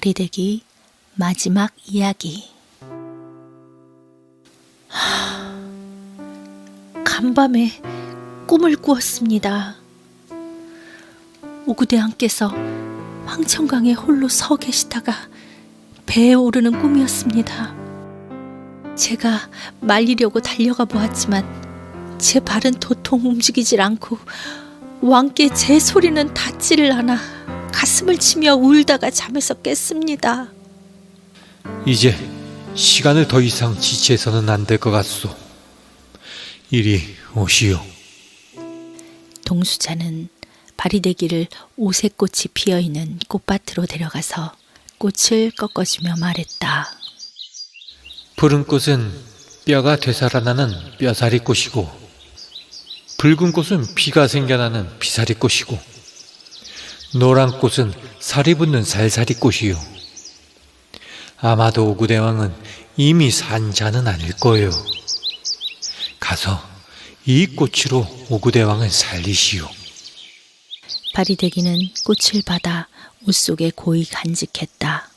바리대기 마지막 이야기. 간밤에 꿈을 꾸었습니다. 오구대왕께서 황천강에 홀로 서 계시다가 배에 오르는 꿈이었습니다. 제가 말리려고 달려가 보았지만 제 발은 도통 움직이질 않고 왕께 제 소리는 닿지를 않아 가슴을 치며 울다가 잠에서 깼습니다. 이제 시간을 더 이상 지체해서는 안 될 것 같소. 이리 오시오. 동수자는 바리대기를 오색꽃이 피어있는 꽃밭으로 데려가서 꽃을 꺾어주며 말했다. 푸른 꽃은 뼈가 되살아나는 뼈사리 꽃이고, 붉은 꽃은 피가 생겨나는 피사리 꽃이고, 노란 꽃은 살이 붙는 살사리 꽃이요. 아마도 오구대왕은 이미 산 자는 아닐 거예요. 가서 이 꽃으로 오구대왕을 살리시오. 바리대기는 꽃을 받아 옷 속에 고이 간직했다.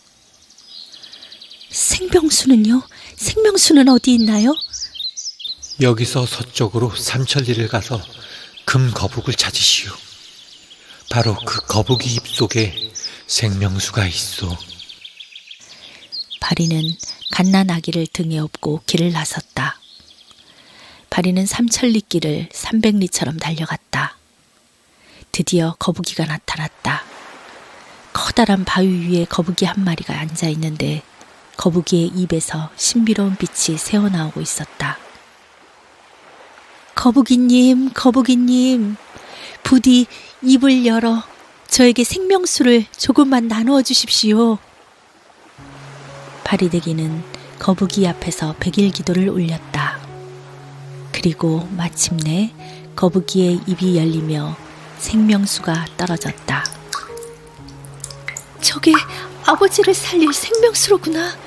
생명수는요? 생명수는 어디 있나요? 여기서 서쪽으로 삼천리를 가서 금거북을 찾으시오. 바로 그 거북이 입속에 생명수가 있어. 바리는 갓난아기를 등에 업고 길을 나섰다. 바리는 삼천리길을 300리처럼 달려갔다. 드디어 거북이가 나타났다. 커다란 바위 위에 거북이 한 마리가 앉아있는데 거북이의 입에서 신비로운 빛이 새어나오고 있었다. 거북이님, 거북이님, 부디 입을 열어 저에게 생명수를 조금만 나누어 주십시오. 바리대기는 거북이 앞에서 백일기도를 올렸다. 그리고 마침내 거북이의 입이 열리며 생명수가 떨어졌다. 저게 아버지를 살릴 생명수로구나.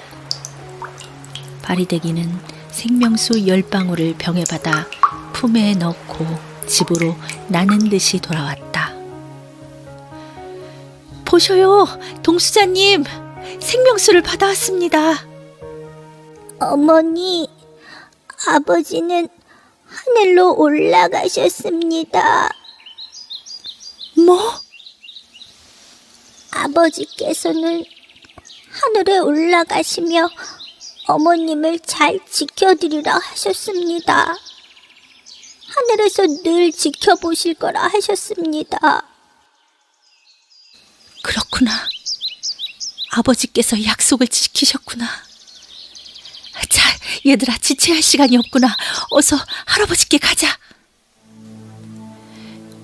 바리대기는 생명수 10방울을 병에 받아 품에 넣고 집으로 나는 듯이 돌아왔다. 보셔요, 동수자님, 생명수를 받아왔습니다. 어머니, 아버지는 하늘로 올라가셨습니다. 뭐? 아버지께서는 하늘에 올라가시며 어머님을 잘 지켜드리라 하셨습니다. 하늘에서 늘 지켜보실 거라 하셨습니다. 그렇구나. 아버지께서 약속을 지키셨구나. 자, 얘들아, 지체할 시간이 없구나. 어서 할아버지께 가자.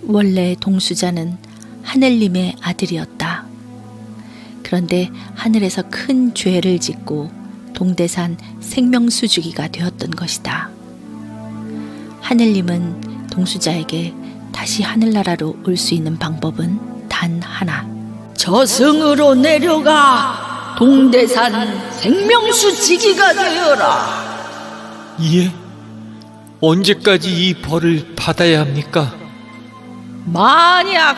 원래 동수자는 하늘님의 아들이었다. 그런데 하늘에서 큰 죄를 짓고 동대산 생명수주기가 되었던 것이다. 하늘님은 동수자에게 다시 하늘나라로 올 수 있는 방법은 단 하나. 저승으로 내려가 동대산 생명수지기가 되어라. 예? 언제까지 이 벌을 받아야 합니까? 만약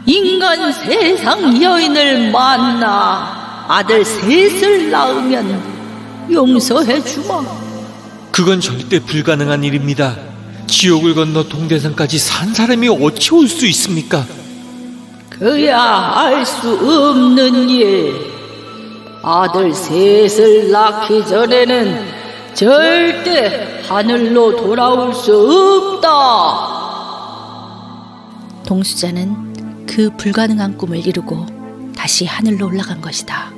인간 세상 여인을 만나 아들 셋을 낳으면 용서해 주마. 그건 절대 불가능한 일입니다. 지옥을 건너 동대산까지 산 사람이 어찌 올 수 있습니까? 그야 알 수 없는 일. 아들 셋을 낳기 전에는 절대 하늘로 돌아올 수 없다. 동수자는 그 불가능한 꿈을 이루고 다시 하늘로 올라간 것이다.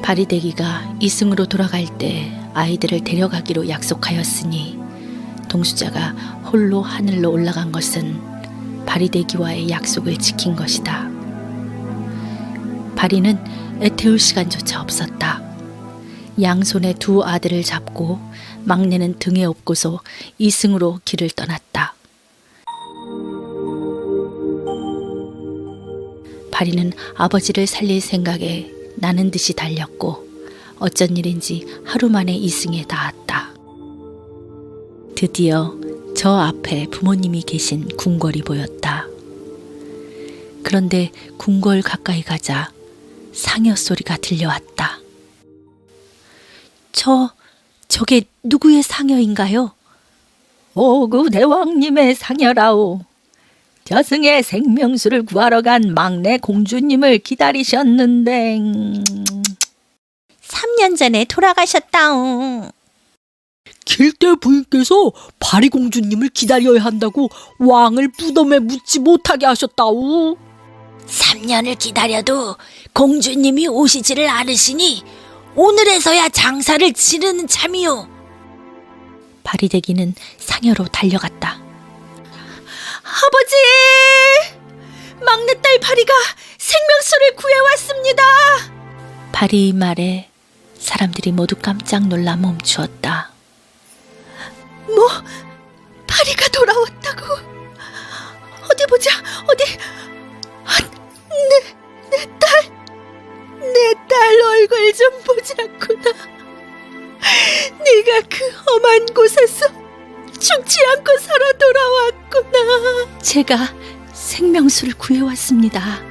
바리대기가 이승으로 돌아갈 때 아이들을 데려가기로 약속하였으니 동수자가 홀로 하늘로 올라간 것은 바리대기와의 약속을 지킨 것이다. 바리는 애태울 시간조차 없었다. 양손에 두 아들을 잡고 막내는 등에 업고서 이승으로 길을 떠났다. 바리는 아버지를 살릴 생각에 나는 듯이 달렸고 어쩐 일인지 하루 만에 이승에 닿았다. 드디어 저 앞에 부모님이 계신 궁궐이 보였다. 그런데 궁궐 가까이 가자 상여 소리가 들려왔다. 저게 누구의 상여인가요? 오구 대왕님의 상여라오. 저승의 생명수를 구하러 간 막내 공주님을 기다리셨는데 3년 전에 돌아가셨다옹. 길대 부인께서 파리공주님을 기다려야 한다고 왕을 무덤에 묻지 못하게 하셨다오. 3년을 기다려도 공주님이 오시지를 않으시니 오늘에서야 장사를 치르는 참이요. 바리대기는 상여로 달려갔다. 아버지! 막내딸 파리가 생명수를 구해왔습니다. 바리 말에 사람들이 모두 깜짝 놀라 멈추었다. 뭐? 파리가 돌아왔다고? 어디 보자. 어디? 내 딸 얼굴 좀 보자꾸나. 네가 그 험한 곳에서 죽지 않고 살아 돌아왔구나. 제가 생명수를 구해왔습니다.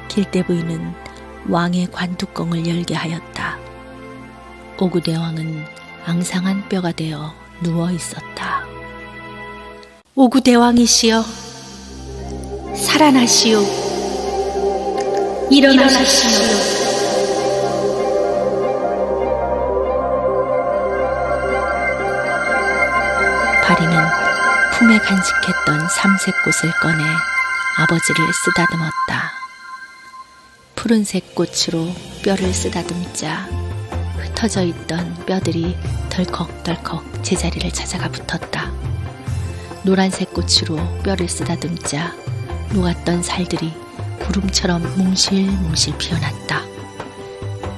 길대 부인은 왕의 관뚜껑을 열게 하였다. 오구대왕은 앙상한 뼈가 되어 누워 있었다. 오구대왕이시여, 살아나시오. 일어나시오. 바리는 품에 간직했던 삼색꽃을 꺼내 아버지를 쓰다듬었다. 푸른색 꽃으로 뼈를 쓰다듬자 흩어져 있던 뼈들이 덜컥덜컥 제자리를 찾아가 붙었다. 노란색 꽃으로 뼈를 쓰다듬자 녹았던 살들이 구름처럼 몽실몽실 피어났다.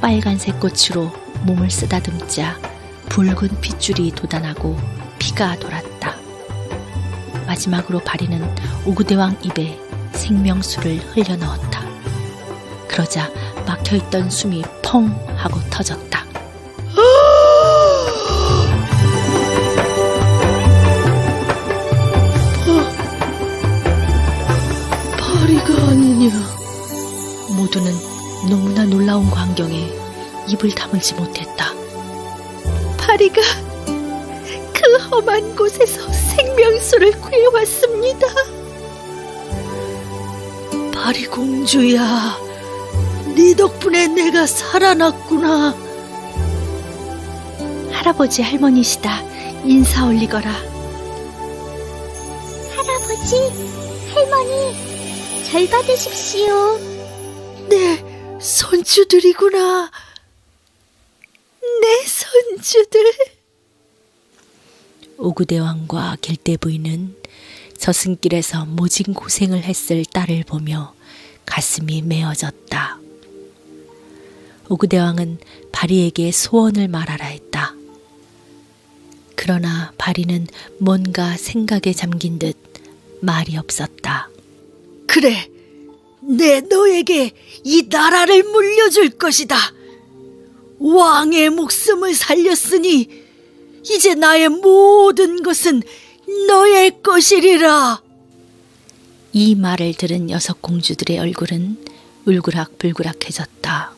빨간색 꽃으로 몸을 쓰다듬자 붉은 핏줄이 돋아나고 피가 돌았다. 마지막으로 바리는 오구대왕 입에 생명수를 흘려넣었다. 그러자 막혀있던 숨이 펑 하고 터졌다. 파리가 아니냐. 모두는 너무나 놀라운 광경에 입을 다물지 못했다. 파리가 그 험한 곳에서 생명수를 구해왔습니다. 파리공주야, 네 덕분에 내가 살아났구나. 할아버지 할머니시다. 인사 올리거라. 할아버지, 할머니, 절 받으십시오. 내 손주들이구나. 내 손주들. 오구대왕과 길대 부인은 저승길에서 모진 고생을 했을 딸을 보며 가슴이 메어졌다. 오구대왕은 바리에게 소원을 말하라 했다. 그러나 바리는 뭔가 생각에 잠긴 듯 말이 없었다. 그래, 내 너에게 이 나라를 물려줄 것이다. 왕의 목숨을 살렸으니 이제 나의 모든 것은 너의 것이리라. 이 말을 들은 여섯 공주들의 얼굴은 울그락불그락해졌다.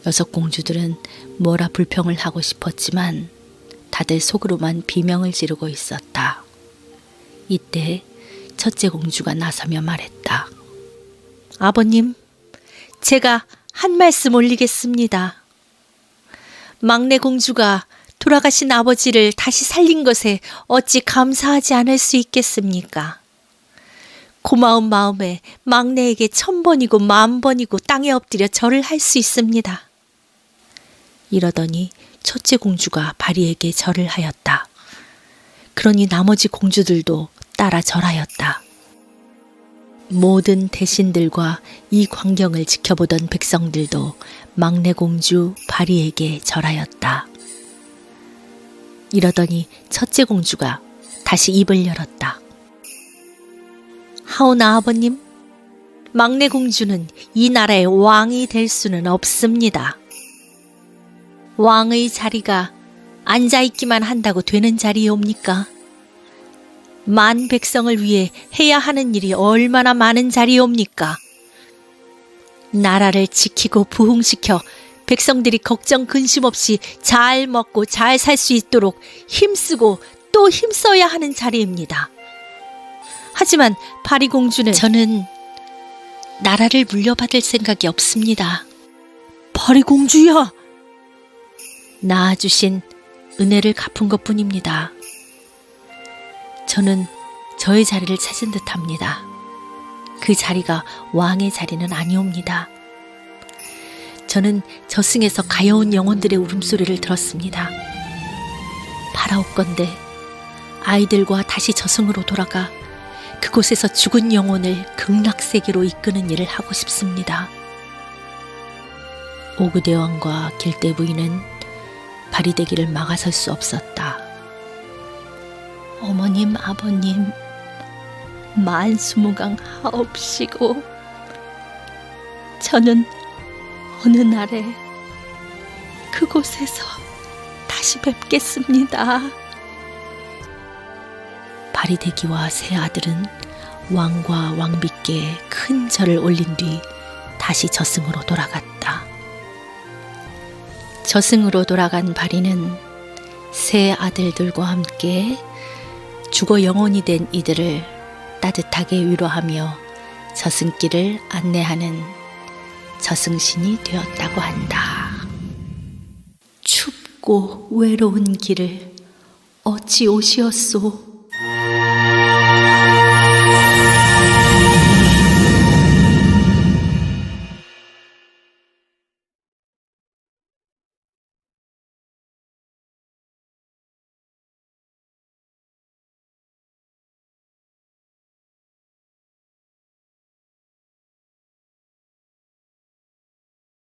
여섯 공주들은 뭐라 불평을 하고 싶었지만 다들 속으로만 비명을 지르고 있었다. 이때 첫째 공주가 나서며 말했다. 아버님, 제가 한 말씀 올리겠습니다. 막내 공주가 돌아가신 아버지를 다시 살린 것에 어찌 감사하지 않을 수 있겠습니까? 고마운 마음에 막내에게 1000번이고 10,000번이고 땅에 엎드려 절을 할 수 있습니다. 이러더니 첫째 공주가 바리에게 절을 하였다. 그러니 나머지 공주들도 따라 절하였다. 모든 대신들과 이 광경을 지켜보던 백성들도 막내 공주 바리에게 절하였다. 이러더니 첫째 공주가 다시 입을 열었다. 하오나 아버님, 막내 공주는 이 나라의 왕이 될 수는 없습니다. 왕의 자리가 앉아있기만 한다고 되는 자리옵니까? 만 백성을 위해 해야 하는 일이 얼마나 많은 자리옵니까? 나라를 지키고 부흥시켜 백성들이 걱정 근심 없이 잘 먹고 잘 살 수 있도록 힘쓰고 또 힘써야 하는 자리입니다. 하지만 파리공주는 저는 나라를 물려받을 생각이 없습니다. 파리공주야, 낳아주신 은혜를 갚은 것뿐입니다. 저는 저의 자리를 찾은 듯합니다. 그 자리가 왕의 자리는 아니옵니다. 저는 저승에서 가여운 영혼들의 울음소리를 들었습니다. 바라옵건대 아이들과 다시 저승으로 돌아가 그곳에서 죽은 영혼을 극락세계로 이끄는 일을 하고 싶습니다. 오그대왕과 길대 부인은 바리대기를 막아설 수 없었다. 어머님, 아버님, 만수무강 하옵시고 저는 어느 날에 그곳에서 다시 뵙겠습니다. 바리대기와 세 아들은 왕과 왕비께 큰 절을 올린 뒤 다시 저승으로 돌아갔다. 저승으로 돌아간 바리는 세 아들들과 함께 죽어 영혼이 된 이들을 따뜻하게 위로하며 저승길을 안내하는 저승신이 되었다고 한다. 춥고 외로운 길을 어찌 오시었소?